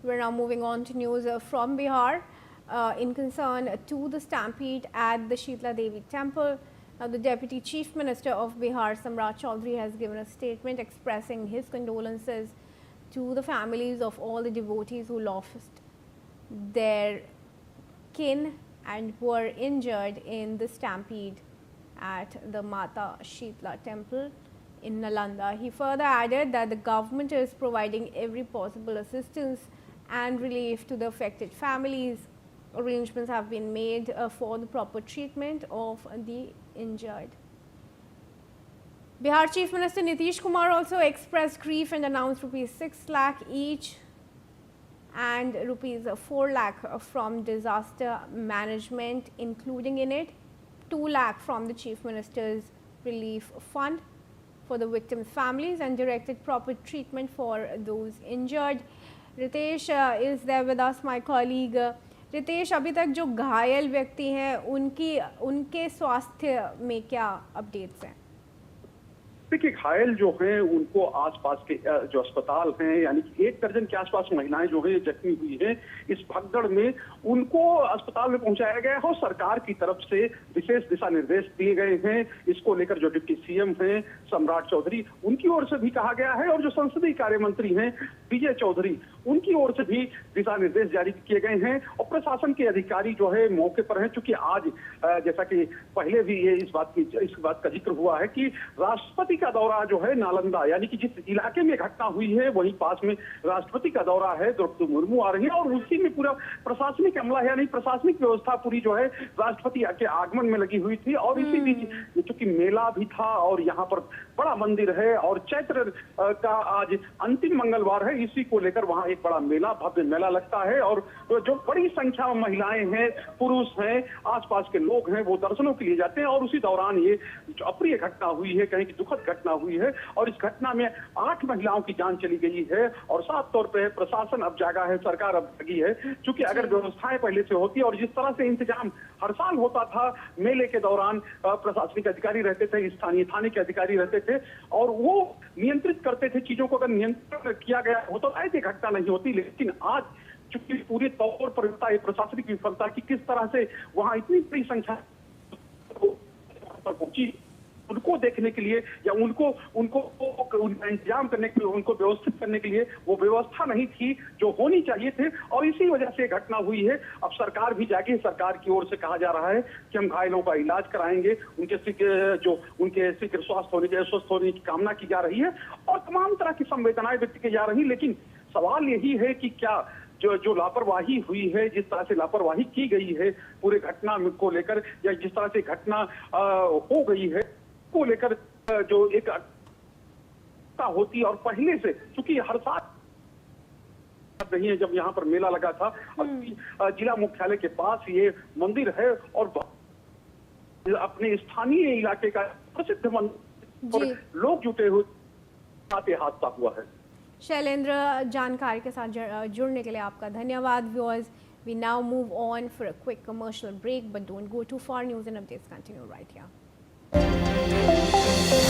We're now moving on to news from Bihar in concern to the stampede at the Sheetla Devi temple. Now, the Deputy Chief Minister of Bihar, Samrat Chaudhary, has given a statement expressing his condolences to the families of all the devotees who lost their kin and were injured in the stampede at the Mata Sheetla temple in Nalanda. He further added that the government is providing every possible assistance and relief to the affected families. Arrangements have been made for the proper treatment of the injured. Bihar Chief Minister Nitish Kumar also expressed grief and announced rupees 6 lakh each and rupees 4 lakh from disaster management, including in it 2 lakh from the Chief Minister's relief fund for the victims' families, and directed proper treatment for those injured. Ritesh is there with us, my colleague. Ritesh, अभी तक जो घायल व्यक्ति हैं उनके स्वास्थ्य में क्या अपडेट्स हैं? देखिए, घायल जो हैं उनको आसपास के जो अस्पताल हैं, यानी कि 1 दर्जन के आसपास महिलाएं जो हैं जख्मी हुई हैं इस भगदड़ में, उनको अस्पताल में पहुंचाया गया है और सरकार की तरफ से विशेष दिशा निर्देश दिए गए हैं। इसको लेकर जो डिप्टी सीएम हैं सम्राट चौधरी, उनकी ओर से भी कहा गया है, और जो संसदीय कार्य मंत्री हैं विजय चौधरी, उनकी ओर से भी दिशा निर्देश जारी किए गए हैं। और प्रशासन के अधिकारी जो है मौके पर हैं, क्योंकि आज जैसा कि पहले भी ये इस बात का जिक्र हुआ है कि राष्ट्रपति का दौरा जो है नालंदा, यानी कि जिस इलाके में घटना हुई है वहीं पास में राष्ट्रपति का दौरा है, द्रौपदी मुर्मू आ रही है, और उसी में पूरा प्रशासनिक अमला है, यानी प्रशासनिक व्यवस्था पूरी जो है राष्ट्रपति के आगमन में लगी हुई थी। और इसी बीच चूंकि मेला भी था और यहाँ पर बड़ा मंदिर है और चैत्र का आज अंतिम मंगलवार है, इसी को लेकर वहाँ एक बड़ा मेला, भव्य मेला लगता है, और जो बड़ी संख्या में महिलाएं हैं, पुरुष हैं, आसपास के लोग हैं, वो दर्शनों के लिए जाते हैं। और उसी दौरान ये जो अप्रिय घटना हुई है, कहीं की दुखद घटना हुई है, और इस घटना में 8 महिलाओं की जान चली गई है। और साफ तौर पर प्रशासन अब जागा है, सरकार अब जगी है, क्योंकि अगर व्यवस्थाएं पहले से होती और जिस तरह से इंतजाम हर साल होता था, मेले के दौरान प्रशासनिक अधिकारी रहते थे, स्थानीय थाने के अधिकारी रहते थे, और वो नियंत्रित करते थे चीजों को। अगर नियंत्रण किया गया हो तो ऐसी घटना नहीं होती। लेकिन आज चूंकि पूरे तौर पर प्रशासनिक विफलता की, किस तरह से वहां इतनी बड़ी संख्या पहुंची, उनको देखने के लिए या उनका इंतजाम करने के लिए, उनको व्यवस्थित करने के लिए वो व्यवस्था नहीं थी जो होनी चाहिए थे, और इसी वजह से घटना हुई है। अब सरकार भी जागी, सरकार की ओर से कहा जा रहा है कि हम घायलों का इलाज कराएंगे, उनके शीघ्र स्वस्थ होने की कामना की जा रही है, और तमाम तरह की संवेदनाएं व्यक्त की जा रही। लेकिन सवाल यही है कि क्या जो लापरवाही हुई है, जिस तरह से लापरवाही की गई है पूरे घटना को लेकर, या जिस तरह से घटना हो गई है को लेकर जो एक होती, और पहले से चूंकि हर साल नहीं है, जब यहाँ पर मेला लगा था, जिला मुख्यालय के पास ये मंदिर है और अपने स्थानीय इलाके का प्रसिद्ध मंदिर, लोग जुटे हुए, हादसा हुआ है। शैलेंद्र, जानकारी के साथ जुड़ने के लिए आपका धन्यवाद। Viewers, we now move on for a quick commercial break, but don't go too far. News and updates continue right here.